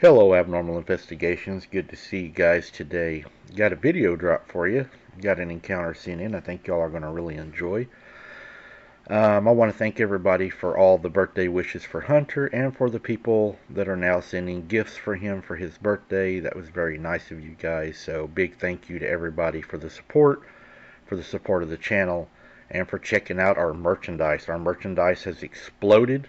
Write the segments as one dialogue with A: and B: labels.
A: Hello, Abnormal Investigations. Good to see you guys today. Got a video drop for you. Got an encounter sent in I think y'all are going to really enjoy. I want to thank everybody for all the birthday wishes for Hunter and for the people that are now sending gifts for him for his birthday. That was very nice of you guys. So big thank you to everybody for the support of the channel, and for checking out our merchandise. Our merchandise has exploded.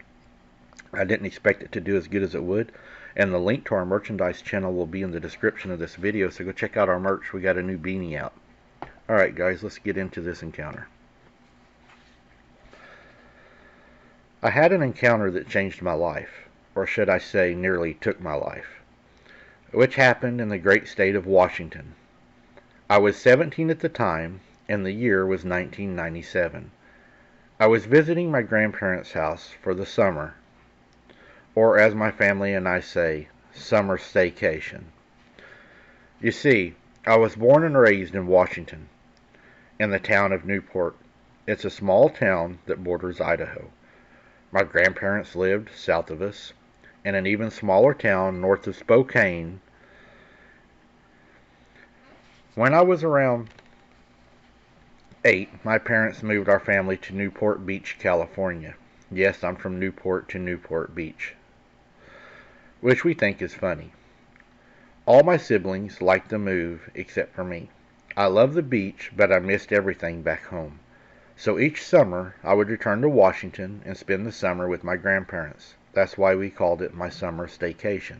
A: I didn't expect it to do as good as it would. And the link to our merchandise channel will be in the description of this video, so go check out our merch. We got a new beanie out. Alright guys, let's get into this encounter. I had an encounter that changed my life, or should I say nearly took my life, which happened in the great state of Washington. I was 17 at the time, and the year was 1997. I was visiting my grandparents' house for the summer, or as my family and I say, summer staycation. You see, I was born and raised in Washington, in the town of Newport. It's a small town that borders Idaho. My grandparents lived south of us, in an even smaller town north of Spokane. When I was around 8, my parents moved our family to Newport Beach, California. Yes, I'm from Newport to Newport Beach, which we think is funny. All my siblings liked the move except for me. I loved the beach, but I missed everything back home. So each summer I would return to Washington and spend the summer with my grandparents. That's why we called it my summer staycation.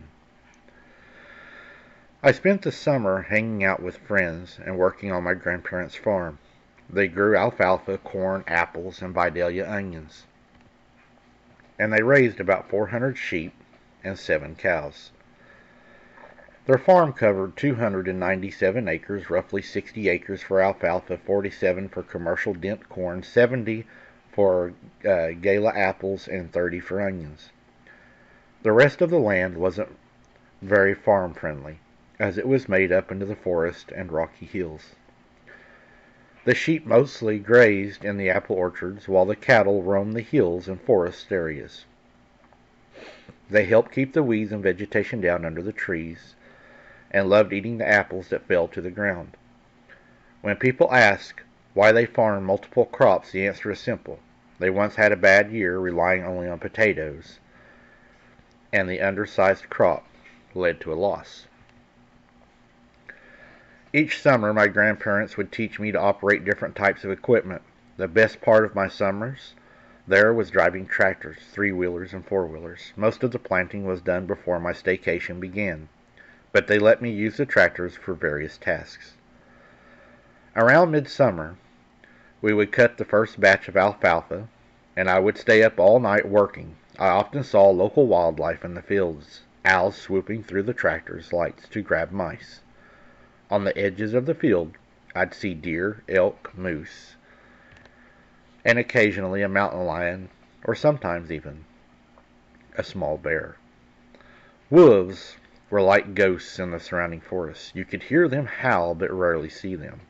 A: I spent the summer hanging out with friends and working on my grandparents' farm. They grew alfalfa, corn, apples, and Vidalia onions. And they raised about 400 sheep and 7 cows. Their farm covered 297 acres, roughly 60 acres for alfalfa, 47 for commercial dent corn, 70 for gala apples, and 30 for onions. The rest of the land wasn't very farm friendly, as it was made up into the forest and rocky hills. The sheep mostly grazed in the apple orchards, while the cattle roamed the hills and forest areas. They helped keep the weeds and vegetation down under the trees, and loved eating the apples that fell to the ground. When people ask why they farm multiple crops, the answer is simple. They once had a bad year relying only on potatoes, and the undersized crop led to a loss. Each summer, my grandparents would teach me to operate different types of equipment. The best part of my summers there was driving tractors, 3-wheelers and 4-wheelers. Most of the planting was done before my staycation began, but they let me use the tractors for various tasks. Around midsummer, we would cut the first batch of alfalfa, and I would stay up all night working. I often saw local wildlife in the fields, owls swooping through the tractor's lights to grab mice. On the edges of the field, I'd see deer, elk, moose, and occasionally a mountain lion, or sometimes even a small bear. Wolves were like ghosts in the surrounding forest. You could hear them howl, but rarely see them.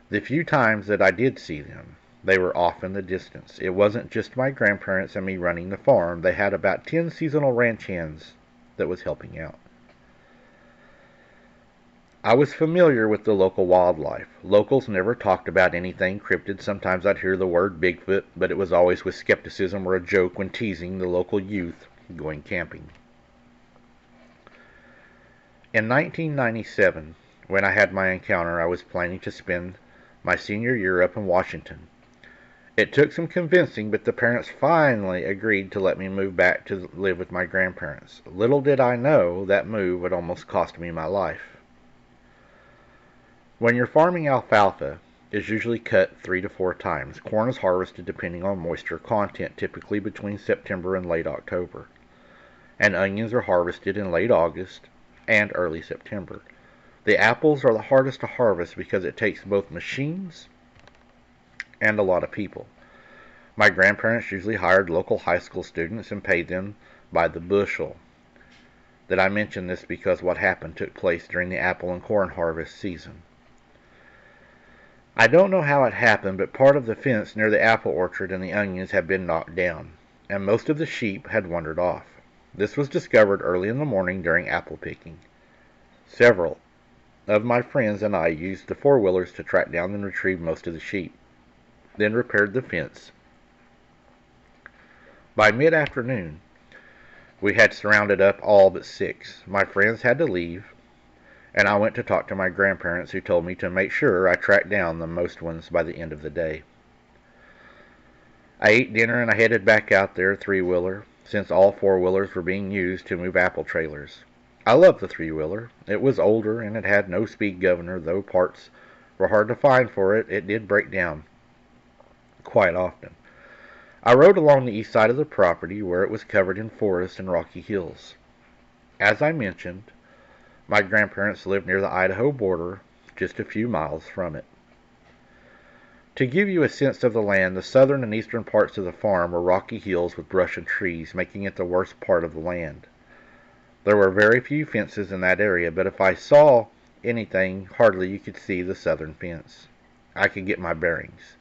A: The few times that I did see them, they were off in the distance. It wasn't just my grandparents and me running the farm. They had about 10 seasonal ranch hands that was helping out. I was familiar with the local wildlife. Locals never talked about anything cryptid. Sometimes I'd hear the word Bigfoot, but it was always with skepticism or a joke when teasing the local youth going camping. In 1997, when I had my encounter, I was planning to spend my senior year up in Washington. It took some convincing, but the parents finally agreed to let me move back to live with my grandparents. Little did I know that move would almost cost me my life. When you're farming alfalfa, it's usually cut 3 to 4 times. Corn is harvested depending on moisture content, typically between September and late October. And onions are harvested in late August and early September. The apples are the hardest to harvest because it takes both machines and a lot of people. My grandparents usually hired local high school students and paid them by the bushel. Did I mention this because what happened took place during the apple and corn harvest season? I don't know how it happened, but part of the fence near the apple orchard and the onions had been knocked down, and most of the sheep had wandered off. This was discovered early in the morning during apple picking. Several of my friends and I used the four-wheelers to track down and retrieve most of the sheep, then repaired the fence. By mid-afternoon, we had surrounded up all but 6. My friends had to leave, and I went to talk to my grandparents, who told me to make sure I tracked down the most ones by the end of the day. I ate dinner and I headed back out there three-wheeler, since all four-wheelers were being used to move apple trailers. I loved the three-wheeler. It was older and it had no speed governor, though parts were hard to find for it. It did break down quite often. I rode along the east side of the property where it was covered in forest and rocky hills. As I mentioned, my grandparents lived near the Idaho border, just a few miles from it. To give you a sense of the land, the southern and eastern parts of the farm were rocky hills with brush and trees, making it the worst part of the land. There were very few fences in that area, but if I saw anything, hardly you could see the southern fence. I could get my bearings.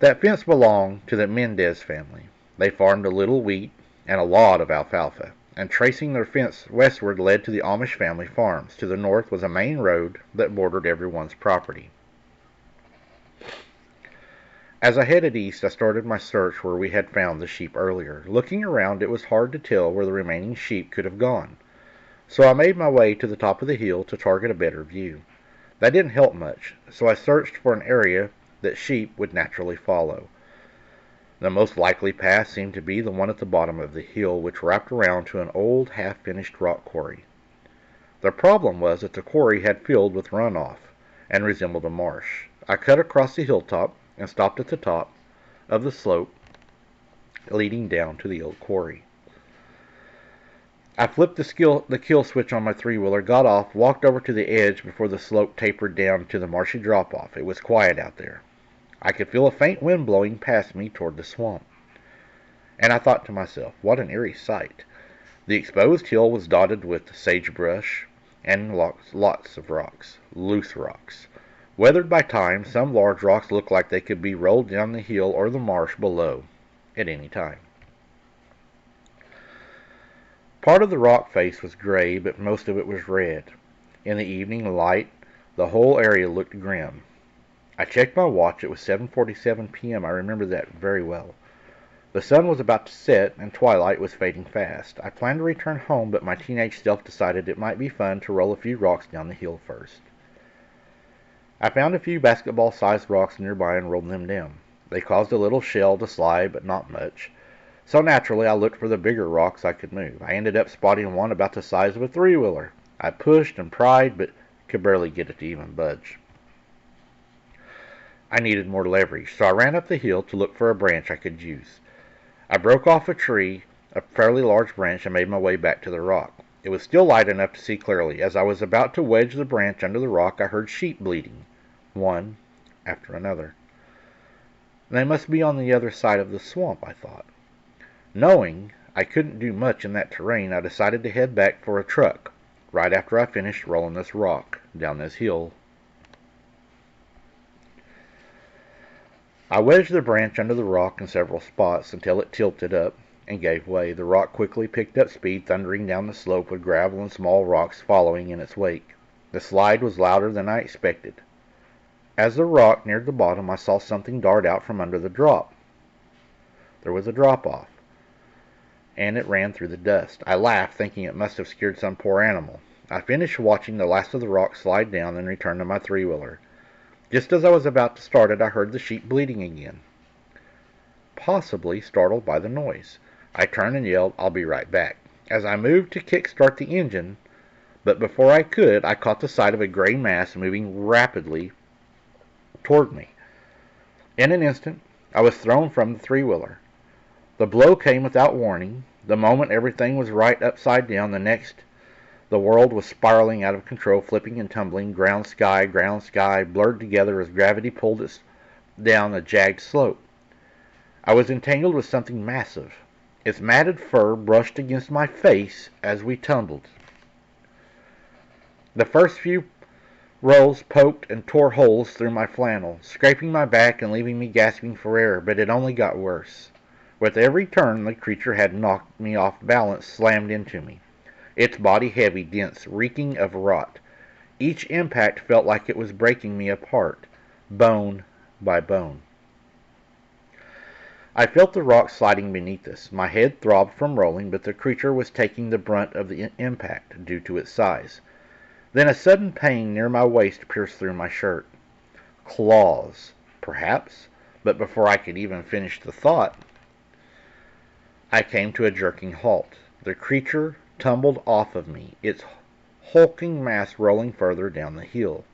A: That fence belonged to the Mendez family. They farmed a little wheat and a lot of alfalfa, and tracing their fence westward led to the Amish family farms. To the north was a main road that bordered everyone's property. As I headed east, I started my search where we had found the sheep earlier. Looking around, it was hard to tell where the remaining sheep could have gone, so I made my way to the top of the hill to target a better view. That didn't help much, so I searched for an area that sheep would naturally follow. The most likely path seemed to be the one at the bottom of the hill, which wrapped around to an old half-finished rock quarry. The problem was that the quarry had filled with runoff and resembled a marsh. I cut across the hilltop and stopped at the top of the slope leading down to the old quarry. I flipped the kill switch on my three-wheeler, got off, walked over to the edge before the slope tapered down to the marshy drop-off. It was quiet out there. I could feel a faint wind blowing past me toward the swamp. And I thought to myself, what an eerie sight. The exposed hill was dotted with sagebrush and lots of rocks, loose rocks. Weathered by time, some large rocks looked like they could be rolled down the hill or the marsh below at any time. Part of the rock face was gray, but most of it was red. In the evening light, the whole area looked grim. I checked my watch. It was 7:47 p.m. I remember that very well. The sun was about to set, and twilight was fading fast. I planned to return home, but my teenage self decided it might be fun to roll a few rocks down the hill first. I found a few basketball-sized rocks nearby and rolled them down. They caused a little shell to slide, but not much. So naturally, I looked for the bigger rocks I could move. I ended up spotting one about the size of a three-wheeler. I pushed and pried, but could barely get it to even budge. I needed more leverage, so I ran up the hill to look for a branch I could use. I broke off a tree, a fairly large branch, and made my way back to the rock. It was still light enough to see clearly. As I was about to wedge the branch under the rock, I heard sheep bleating, one after another. They must be on the other side of the swamp, I thought. Knowing I couldn't do much in that terrain, I decided to head back for a truck right after I finished rolling this rock down this hill. I wedged the branch under the rock in several spots until it tilted up and gave way. The rock quickly picked up speed, thundering down the slope with gravel and small rocks following in its wake. The slide was louder than I expected. As the rock neared the bottom, I saw something dart out from under the drop. There was a drop-off, and it ran through the dust. I laughed, thinking it must have scared some poor animal. I finished watching the last of the rock slide down and returned to my three-wheeler. Just as I was about to start it, I heard the sheep bleating again, possibly startled by the noise. I turned and yelled, "I'll be right back," as I moved to kick-start the engine, but before I could, I caught the sight of a gray mass moving rapidly toward me. In an instant, I was thrown from the three-wheeler. The blow came without warning. The moment everything was right upside down, the next the world was spiraling out of control, flipping and tumbling, ground sky, blurred together as gravity pulled us down a jagged slope. I was entangled with something massive. Its matted fur brushed against my face as we tumbled. The first few rolls poked and tore holes through my flannel, scraping my back and leaving me gasping for air, but it only got worse. With every turn, the creature had knocked me off balance, slammed into me. Its body heavy, dense, reeking of rot. Each impact felt like it was breaking me apart, bone by bone. I felt the rock sliding beneath us. My head throbbed from rolling, but the creature was taking the brunt of the impact, due to its size. Then a sudden pain near my waist pierced through my shirt. Claws, perhaps, but before I could even finish the thought, I came to a jerking halt. The creature tumbled off of me, its hulking mass rolling further down the hill.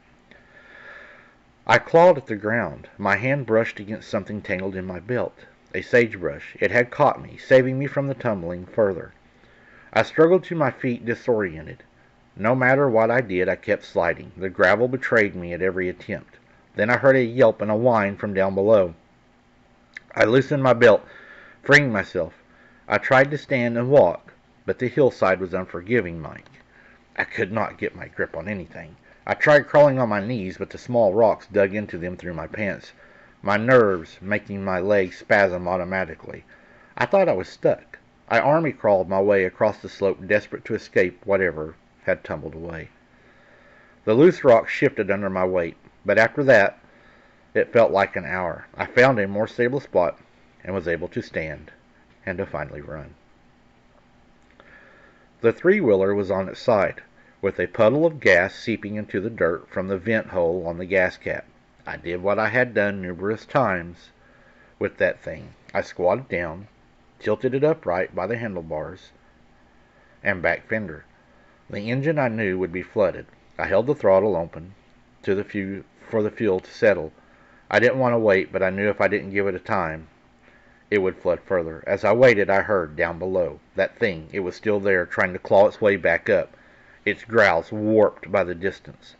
A: I clawed at the ground. My hand brushed against something tangled in my belt. A sagebrush. It had caught me, saving me from the tumbling further. I struggled to my feet, disoriented. No matter what I did, I kept sliding. The gravel betrayed me at every attempt. Then I heard a yelp and a whine from down below. I loosened my belt, freeing myself. I tried to stand and walk, but the hillside was unforgiving, Mike. I could not get my grip on anything. I tried crawling on my knees, but the small rocks dug into them through my pants, my nerves making my legs spasm automatically. I thought I was stuck. I army crawled my way across the slope, desperate to escape whatever had tumbled away. The loose rocks shifted under my weight, but after that, it felt like an hour. I found a more stable spot and was able to stand and to finally run. The three-wheeler was on its side, with a puddle of gas seeping into the dirt from the vent hole on the gas cap. I did what I had done numerous times with that thing. I squatted down, tilted it upright by the handlebars and back fender. The engine, I knew, would be flooded. I held the throttle open for the fuel to settle. I didn't want to wait, but I knew if I didn't give it a time, it would flood further. As I waited, I heard, down below, that thing. It was still there, trying to claw its way back up, its growls warped by the distance.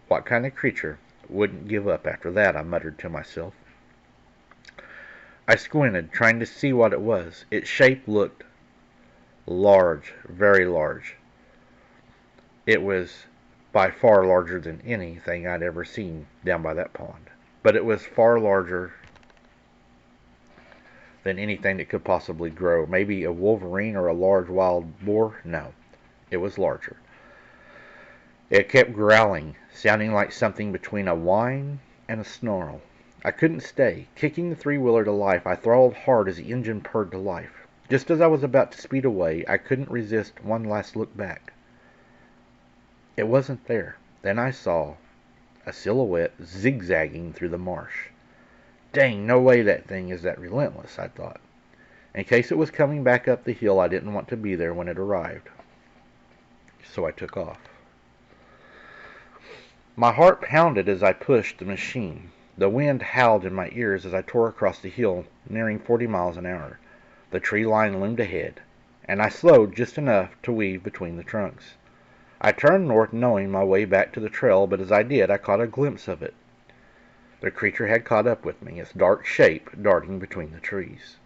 A: What kind of creature wouldn't give up after that? I muttered to myself. I squinted, trying to see what it was. Its shape looked large, very large. It was by far larger than anything I'd ever seen down by that pond. But it was far larger than anything that could possibly grow. Maybe a wolverine or a large wild boar? No, it was larger. It kept growling, sounding like something between a whine and a snarl. I couldn't stay. Kicking the three-wheeler to life, I throttled hard as the engine purred to life. Just as I was about to speed away, I couldn't resist one last look back. It wasn't there. Then I saw a silhouette zigzagging through the marsh. Dang, no way that thing is that relentless, I thought. In case it was coming back up the hill, I didn't want to be there when it arrived. So I took off. My heart pounded as I pushed the machine. The wind howled in my ears as I tore across the hill, nearing 40 miles an hour. The tree line loomed ahead, and I slowed just enough to weave between the trunks. I turned north, knowing my way back to the trail, but as I did, I caught a glimpse of it. The creature had caught up with me, its dark shape darting between the trees.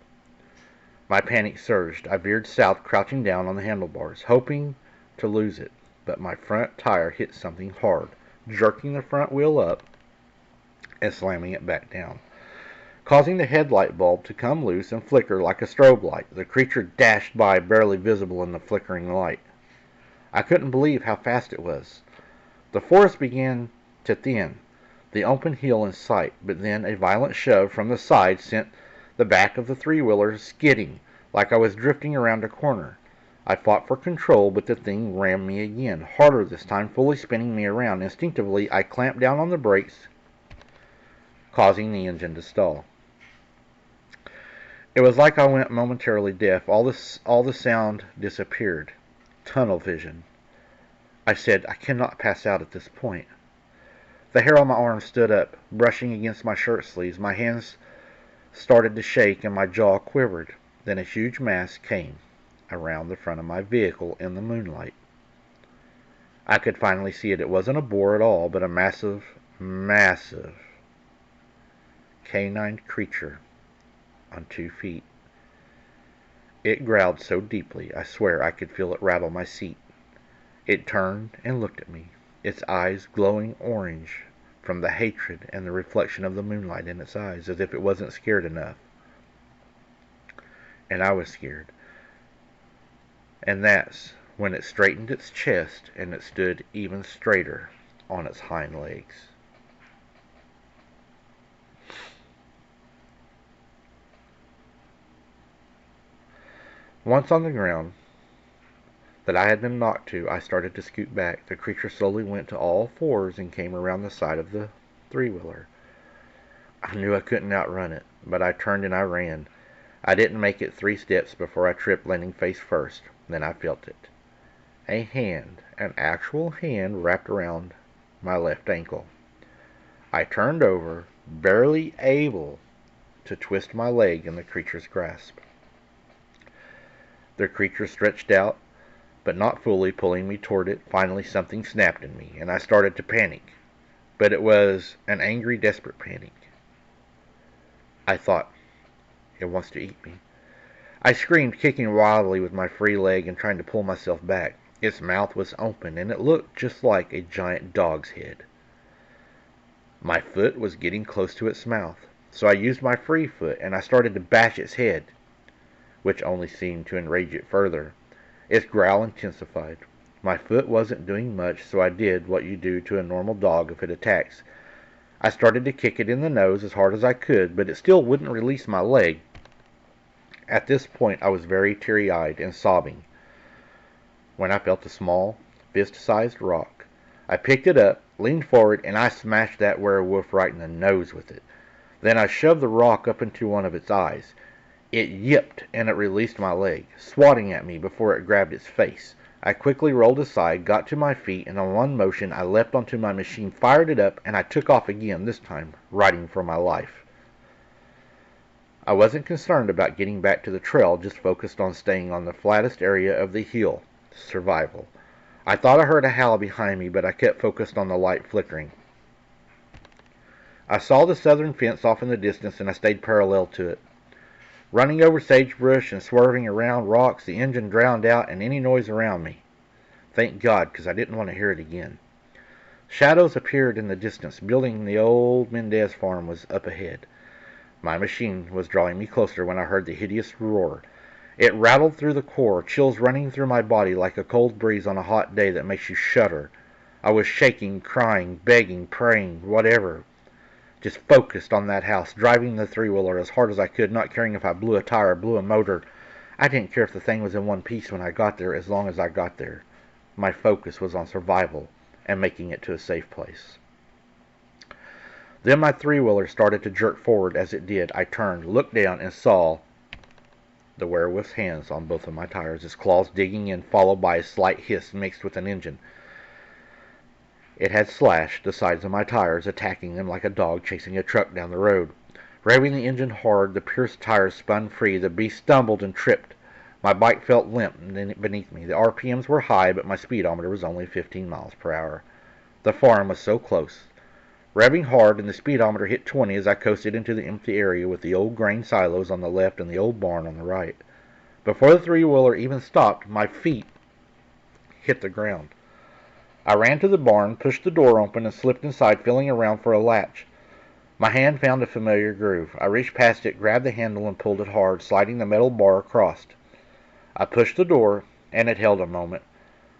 A: My panic surged. I veered south, crouching down on the handlebars, hoping to lose it, but my front tire hit something hard, jerking the front wheel up and slamming it back down, causing the headlight bulb to come loose and flicker like a strobe light. The creature dashed by, barely visible in the flickering light. I couldn't believe how fast it was. The forest began to thin, the open hill in sight, but then a violent shove from the side sent the back of the three-wheeler skidding like I was drifting around a corner. I fought for control, but the thing rammed me again, harder this time, fully spinning me around. Instinctively, I clamped down on the brakes, causing the engine to stall. It was like I went momentarily deaf. All the sound disappeared. Tunnel vision. I said, I cannot pass out at this point. The hair on my arm stood up, brushing against my shirt sleeves. My hands started to shake and my jaw quivered. Then a huge mass came around the front of my vehicle in the moonlight. I could finally see it. It wasn't a boar at all, but a massive, massive canine creature on 2 feet. It growled so deeply, I swear I could feel it rattle my seat. It turned and looked at me, its eyes glowing orange from the hatred and the reflection of the moonlight in its eyes, as if it wasn't scared enough. and I was scared. And that's when it straightened its chest and it stood even straighter on its hind legs. Once on the ground that I had been knocked to, I started to scoot back. The creature slowly went to all fours and came around the side of the three-wheeler. I knew I couldn't outrun it, but I turned and I ran. I didn't make it 3 steps before I tripped, landing face first. Then I felt it. A hand, an actual hand, wrapped around my left ankle. I turned over, barely able to twist my leg in the creature's grasp. The creature stretched out, but not fully, pulling me toward it. Finally, something snapped in me, and I started to panic. But it was an angry, desperate panic. I thought, it wants to eat me. I screamed, kicking wildly with my free leg and trying to pull myself back. Its mouth was open, and it looked just like a giant dog's head. My foot was getting close to its mouth, so I used my free foot, and I started to bash its head, which only seemed to enrage it further. Its growl intensified. My foot wasn't doing much, so I did what you do to a normal dog if it attacks. I started to kick it in the nose as hard as I could, but it still wouldn't release my leg. At this point, I was very teary-eyed and sobbing when I felt a small, fist-sized rock. I picked it up, leaned forward, and I smashed that werewolf right in the nose with it. Then I shoved the rock up into one of its eyes. It yipped, and it released my leg, swatting at me before it grabbed its face. I quickly rolled aside, got to my feet, and in one motion I leapt onto my machine, fired it up, and I took off again, this time riding for my life. I wasn't concerned about getting back to the trail, just focused on staying on the flattest area of the hill. Survival. I thought I heard a howl behind me, but I kept focused on the light flickering. I saw the southern fence off in the distance, and I stayed parallel to it. Running over sagebrush and swerving around rocks, the engine drowned out and any noise around me. Thank God, because I didn't want to hear it again. Shadows appeared in the distance. Building the old Mendez farm was up ahead. My machine was drawing me closer when I heard the hideous roar. It rattled through the core, chills running through my body like a cold breeze on a hot day that makes you shudder. I was shaking, crying, begging, praying, whatever. Just focused on that house, driving the three-wheeler as hard as I could, not caring if I blew a tire or blew a motor. I didn't care if the thing was in one piece when I got there, as long as I got there. My focus was on survival and making it to a safe place. Then my three-wheeler started to jerk forward. As it did, I turned, looked down, and saw the werewolf's hands on both of my tires, his claws digging in, followed by a slight hiss mixed with an engine. It had slashed the sides of my tires, attacking them like a dog chasing a truck down the road. Revving the engine hard, the pierced tires spun free. The beast stumbled and tripped. My bike felt limp beneath me. The RPMs were high, but my speedometer was only 15 miles per hour. The farm was so close. Revving hard, and the speedometer hit 20 as I coasted into the empty area with the old grain silos on the left and the old barn on the right. Before the three-wheeler even stopped, my feet hit the ground. I ran to the barn, pushed the door open, and slipped inside, feeling around for a latch. My hand found a familiar groove. I reached past it, grabbed the handle, and pulled it hard, sliding the metal bar across. I pushed the door, and it held. A moment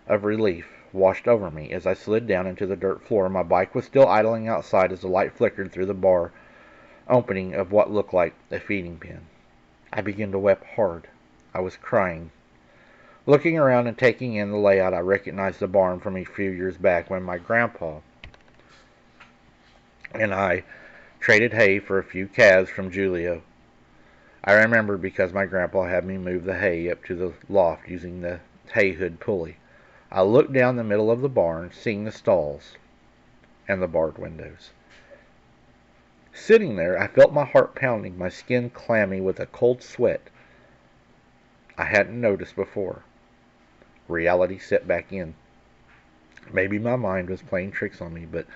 A: of relief washed over me as I slid down into the dirt floor. My bike was still idling outside as the light flickered through the bar opening of what looked like a feeding pen. I began to weep hard. I was crying. Looking around and taking in the layout, I recognized the barn from a few years back when my grandpa and I traded hay for a few calves from Julio. I remembered because my grandpa had me move the hay up to the loft using the hay hood pulley. I looked down the middle of the barn, seeing the stalls and the barred windows. Sitting there, I felt my heart pounding, my skin clammy with a cold sweat I hadn't noticed before. Reality set back in. Maybe my mind was playing tricks on me, but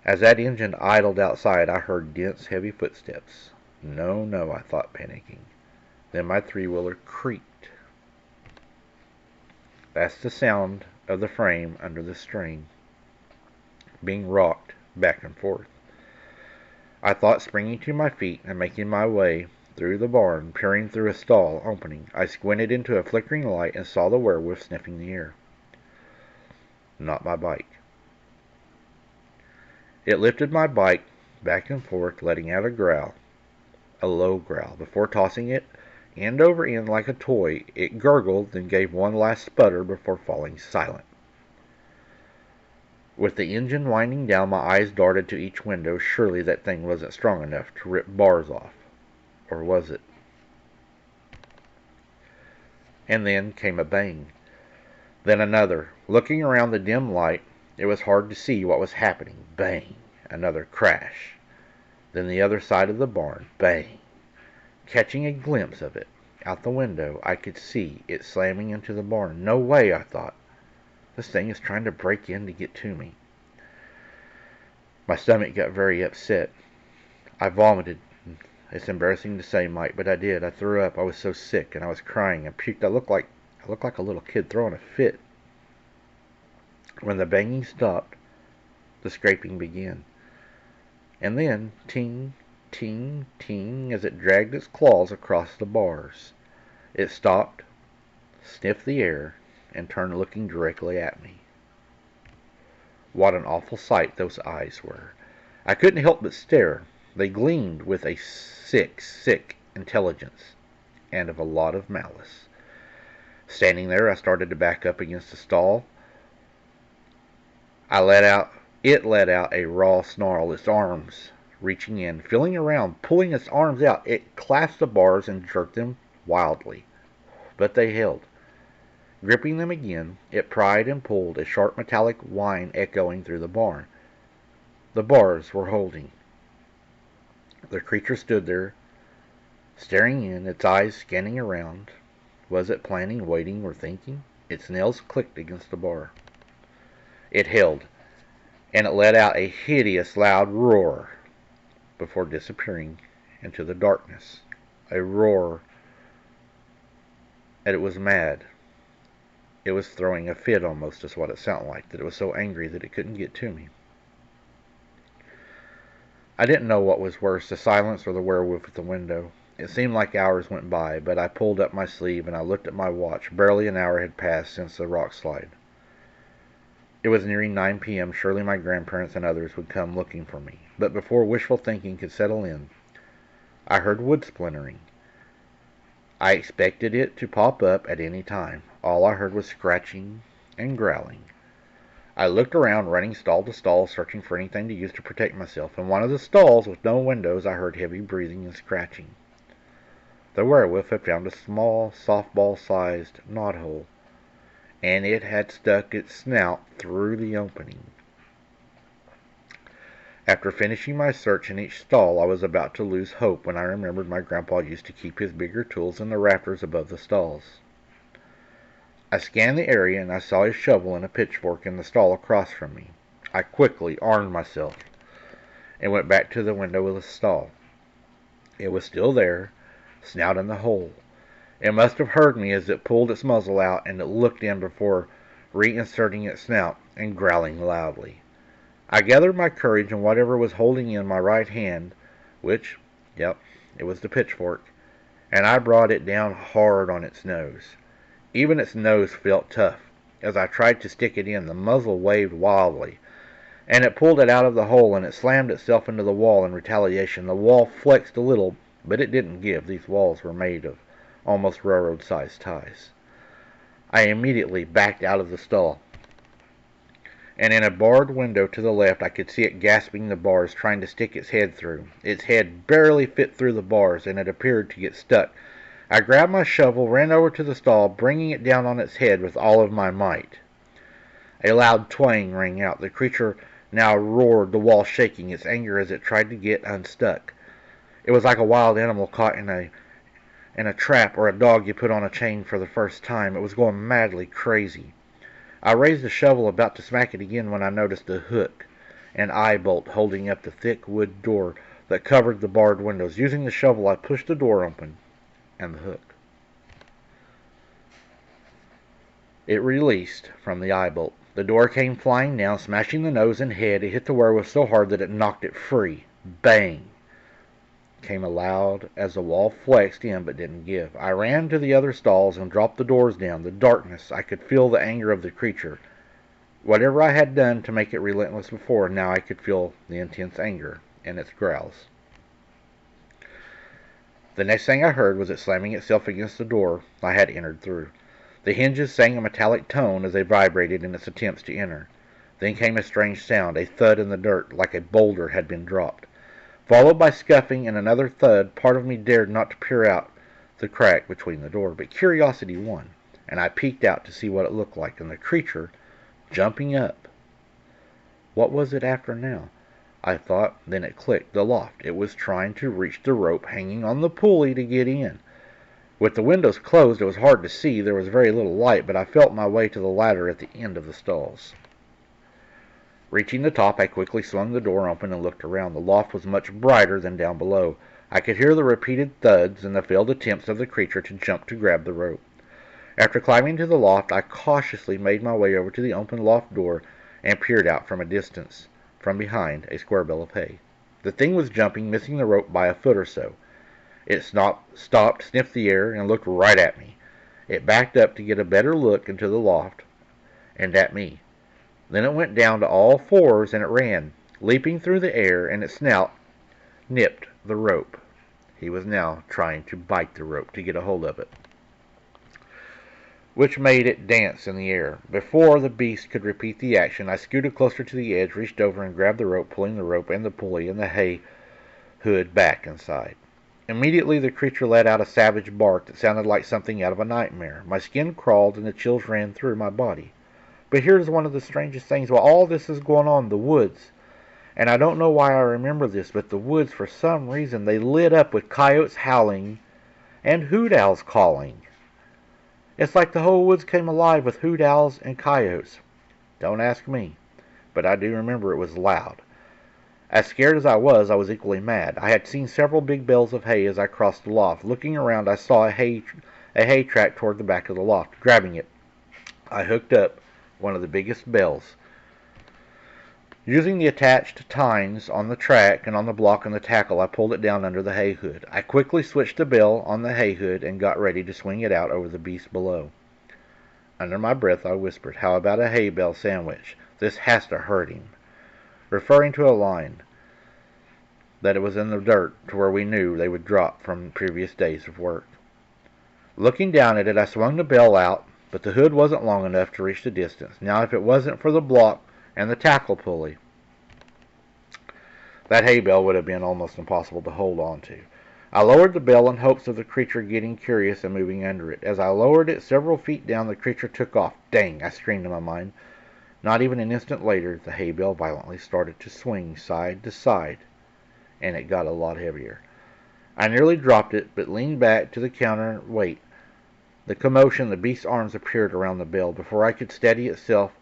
A: as that engine idled outside, I heard dense, heavy footsteps. No, I thought, panicking. Then my three-wheeler creaked. That's the sound of the frame under the strain, being rocked back and forth. I thought, springing to my feet and making my way through the barn, peering through a stall opening. I squinted into a flickering light and saw the werewolf sniffing the air. Not my bike. It lifted my bike back and forth, letting out a growl, a low growl. Before tossing it end over end like a toy, it gurgled, then gave one last sputter before falling silent. With the engine winding down, my eyes darted to each window. Surely that thing wasn't strong enough to rip bars off. Or was it? And then came a bang. Then another. Looking around the dim light, it was hard to see what was happening. Bang. Another crash. Then the other side of the barn. Bang. Catching a glimpse of it out the window, I could see it slamming into the barn. No way, I thought. This thing is trying to break in to get to me. My stomach got very upset. I vomited. It's embarrassing to say, Mike, but I did. I threw up. I was so sick, and I was crying. I puked. I looked like a little kid throwing a fit. When the banging stopped, the scraping began. And then, ting, ting, ting, as it dragged its claws across the bars. It stopped, sniffed the air, and turned looking directly at me. What an awful sight those eyes were. I couldn't help but stare. They gleamed with a sick, sick intelligence, and of a lot of malice. Standing there, I started to back up against the stall. It let out a raw snarl, its arms reaching in, feeling around, pulling its arms out. It clasped the bars and jerked them wildly, but they held. Gripping them again, it pried and pulled, a sharp metallic whine echoing through the barn. The bars were holding. The creature stood there, staring in, its eyes scanning around. Was it planning, waiting, or thinking? Its nails clicked against the bar. It held, and it let out a hideous, loud roar before disappearing into the darkness. A roar, and it was mad. It was throwing a fit almost, is what it sounded like, that it was so angry that it couldn't get to me. I didn't know what was worse, the silence or the werewolf at the window. It seemed like hours went by, but I pulled up my sleeve and I looked at my watch. Barely an hour had passed since the rock slide. It was nearing 9 p.m. Surely my grandparents and others would come looking for me. But before wishful thinking could settle in, I heard wood splintering. I expected it to pop up at any time. All I heard was scratching and growling. I looked around, running stall to stall, searching for anything to use to protect myself. In one of the stalls with no windows, I heard heavy breathing and scratching. The werewolf had found a small, softball-sized knothole, and it had stuck its snout through the opening. After finishing my search in each stall, I was about to lose hope when I remembered my grandpa used to keep his bigger tools in the rafters above the stalls. I scanned the area and I saw his shovel and a pitchfork in the stall across from me. I quickly armed myself and went back to the window of the stall. It was still there, snout in the hole. It must have heard me as it pulled its muzzle out and it looked in before reinserting its snout and growling loudly. I gathered my courage and whatever was holding in my right hand, which, it was the pitchfork, and I brought it down hard on its nose. Even its nose felt tough. As I tried to stick it in, the muzzle waved wildly, and it pulled it out of the hole, and it slammed itself into the wall in retaliation. The wall flexed a little, but it didn't give. These walls were made of almost railroad-sized ties. I immediately backed out of the stall, and in a barred window to the left I could see it gasping the bars, trying to stick its head through. Its head barely fit through the bars, and it appeared to get stuck. I grabbed my shovel, ran over to the stall, bringing it down on its head with all of my might. A loud twang rang out. The creature now roared, the wall shaking, its anger as it tried to get unstuck. It was like a wild animal caught in a trap, or a dog you put on a chain for the first time. It was going madly crazy. I raised the shovel about to smack it again when I noticed a hook and eye bolt holding up the thick wood door that covered the barred windows. Using the shovel, I pushed the door open and the hook. It released from the eye bolt. The door came flying down, smashing the nose and head. It hit the werewolf so hard that it knocked it free. Bang! came aloud as the wall flexed in but didn't give. I ran to the other stalls and dropped the doors down. The darkness, I could feel the anger of the creature. Whatever I had done to make it relentless before, now I could feel the intense anger in its growls. The next thing I heard was it slamming itself against the door I had entered through. The hinges sang a metallic tone as they vibrated in its attempts to enter. Then came a strange sound, a thud in the dirt, like a boulder had been dropped. Followed by scuffing and another thud. Part of me dared not to peer out the crack between the door, but curiosity won, and I peeked out to see what it looked like, and the creature jumping up. What was it after now? I thought, then it clicked. The loft. It was trying to reach the rope hanging on the pulley to get in. With the windows closed, it was hard to see. There was very little light, but I felt my way to the ladder at the end of the stalls. Reaching the top, I quickly swung the door open and looked around. The loft was much brighter than down below. I could hear the repeated thuds and the failed attempts of the creature to jump to grab the rope. After climbing to the loft, I cautiously made my way over to the open loft door and peered out from a distance. From behind, a square bale of hay. The thing was jumping, missing the rope by a foot or so. It stopped, sniffed the air, and looked right at me. It backed up to get a better look into the loft and at me. Then it went down to all fours and it ran, leaping through the air, and its snout nipped the rope. He was now trying to bite the rope to get a hold of it, which made it dance in the air. Before the beast could repeat the action, I scooted closer to the edge, reached over and grabbed the rope, pulling the rope and the pulley and the hay hood back inside. Immediately the creature let out a savage bark that sounded like something out of a nightmare. My skin crawled and the chills ran through my body. But here's one of the strangest things. While all this is going on, the woods, and I don't know why I remember this, but the woods, for some reason, they lit up with coyotes howling and hoot owls calling. It's like the whole woods came alive with hoot owls and coyotes. Don't ask me, but I do remember it was loud. As scared as I was equally mad. I had seen several big bales of hay as I crossed the loft. Looking around, I saw a hay track toward the back of the loft. Grabbing it, I hooked up one of the biggest bales. Using the attached tines on the track and on the block and the tackle, I pulled it down under the hay hood. I quickly switched the bell on the hay hood and got ready to swing it out over the beast below. Under my breath, I whispered, "How about a hay bale sandwich? This has to hurt him," referring to a line that it was in the dirt to where we knew they would drop from previous days of work. Looking down at it, I swung the bell out, but the hood wasn't long enough to reach the distance. Now, if it wasn't for the block and the tackle pulley, that hay bale would have been almost impossible to hold on to. I lowered the bell in hopes of the creature getting curious and moving under it. As I lowered it several feet down, the creature took off. Dang, I screamed in my mind. Not even an instant later, the hay bale violently started to swing side to side, and it got a lot heavier. I nearly dropped it, but leaned back to the counterweight. The commotion, the beast's arms appeared around the bell. Before I could steady itself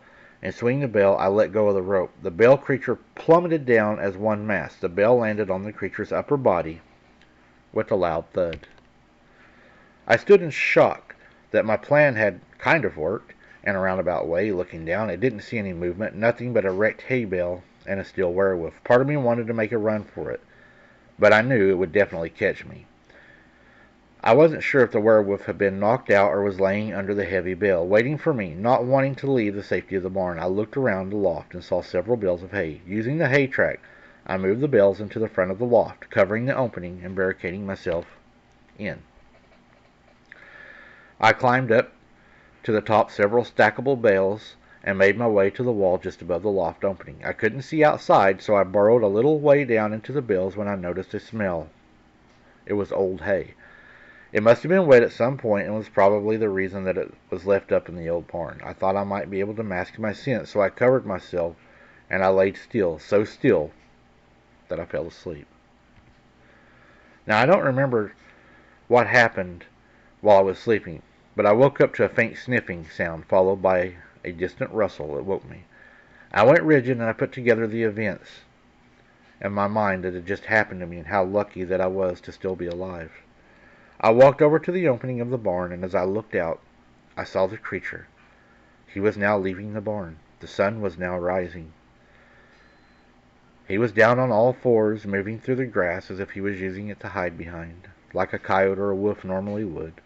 A: and swing the bell, I let go of the rope. The bell creature plummeted down as one mass. The bell landed on the creature's upper body with a loud thud. I stood in shock that my plan had kind of worked. In a roundabout way, looking down, I didn't see any movement, nothing but a wrecked hay bale and a still werewolf. Part of me wanted to make a run for it, but I knew it would definitely catch me. I wasn't sure if the werewolf had been knocked out or was laying under the heavy bale, waiting for me, not wanting to leave the safety of the barn. I looked around the loft and saw several bales of hay. Using the hay track, I moved the bales into the front of the loft, covering the opening and barricading myself in. I climbed up to the top several stackable bales and made my way to the wall just above the loft opening. I couldn't see outside, so I burrowed a little way down into the bales when I noticed a smell. It was old hay. It must have been wet at some point and was probably the reason that it was left up in the old barn. I thought I might be able to mask my scent, so I covered myself and I laid still, so still that I fell asleep. Now, I don't remember what happened while I was sleeping, but I woke up to a faint sniffing sound followed by a distant rustle that woke me. I went rigid and I put together the events in my mind that had just happened to me and how lucky that I was to still be alive. I walked over to the opening of the barn, and as I looked out, I saw the creature. He was now leaving the barn. The sun was now rising. He was down on all fours, moving through the grass as if he was using it to hide behind, like a coyote or a wolf normally would.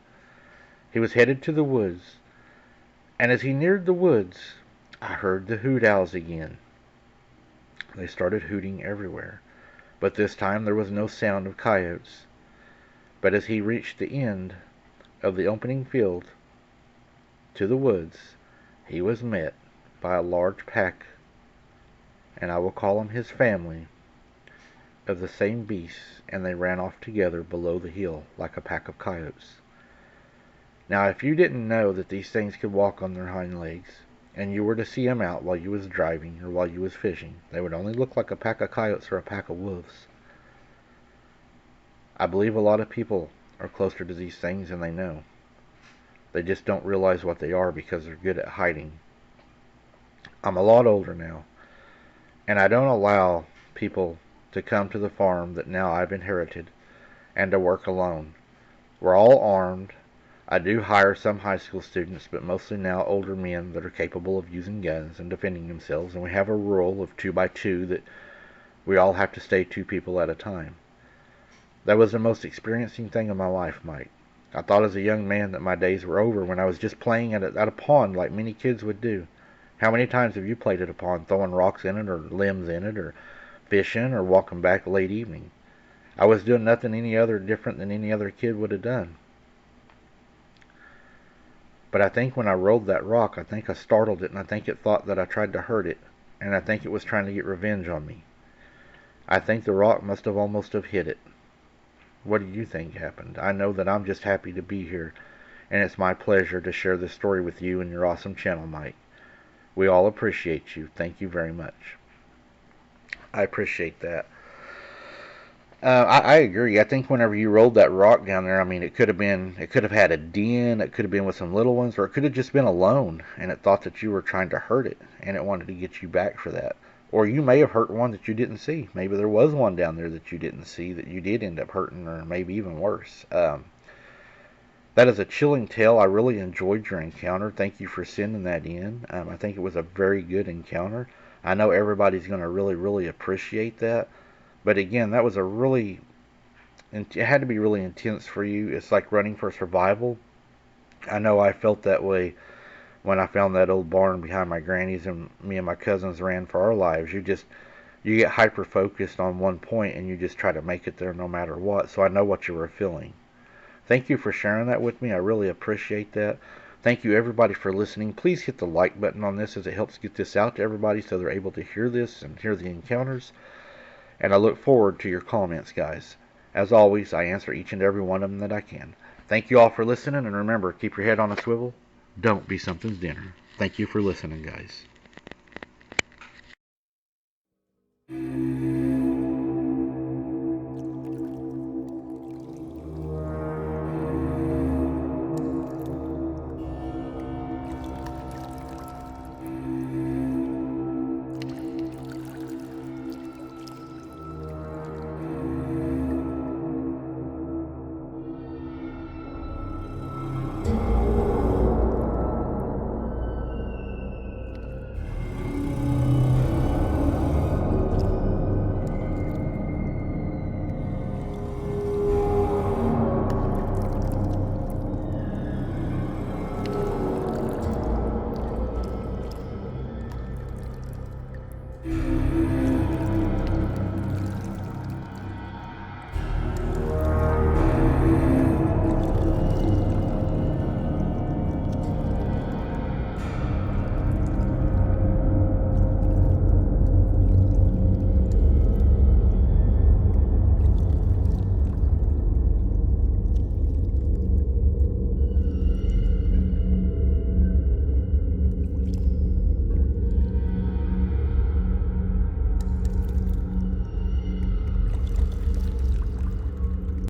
A: He was headed to the woods, and as he neared the woods, I heard the hoot owls again. They started hooting everywhere, but this time there was no sound of coyotes. But as he reached the end of the opening field to the woods, he was met by a large pack, and I will call them his family, of the same beasts, and they ran off together below the hill like a pack of coyotes. Now, if you didn't know that these things could walk on their hind legs, and you were to see them out while you was driving or while you was fishing, they would only look like a pack of coyotes or a pack of wolves. I believe a lot of people are closer to these things than they know. They just don't realize what they are because they're good at hiding. I'm a lot older now, and I don't allow people to come to the farm that now I've inherited and to work alone. We're all armed. I do hire some high school students, but mostly now older men that are capable of using guns and defending themselves, and we have a rule of 2 by 2 that we all have to stay 2 people at a time. That was the most experiencing thing in my life, Mike. I thought as a young man that my days were over when I was just playing at a pond like many kids would do. How many times have you played at a pond, throwing rocks in it or limbs in it, or fishing, or walking back late evening? I was doing nothing any other different than any other kid would have done. But I think when I rolled that rock, I think I startled it, and I think it thought that I tried to hurt it, and I think it was trying to get revenge on me. I think the rock must have almost have hit it. What do you think happened? I know that I'm just happy to be here, and it's my pleasure to share this story with you and your awesome channel, Mike. We all appreciate you. Thank you very much. I appreciate that. I agree. I think whenever you rolled that rock down there, I mean, it could have had a den, it could have been with some little ones, or it could have just been alone, and it thought that you were trying to hurt it, and it wanted to get you back for that. Or you may have hurt one that you didn't see. Maybe there was one down there that you didn't see that you did end up hurting, or maybe even worse. That is a chilling tale. I really enjoyed your encounter. Thank you for sending that in. I think it was a very good encounter. I know everybody's going to really, really appreciate that. But again, that was it had to be really intense for you. It's like running for survival. I know I felt that way when I found that old barn behind my granny's and me and my cousins ran for our lives. You get hyper focused on one point and you just try to make it there no matter what. So I know what you were feeling. Thank you for sharing that with me. I really appreciate that. Thank you everybody for listening. Please hit the like button on this as it helps get this out to everybody so they're able to hear this and hear the encounters. And I look forward to your comments, guys. As always, I answer each and every one of them that I can. Thank you all for listening, and remember, keep your head on a swivel. Don't be something's dinner. Thank you for listening, guys.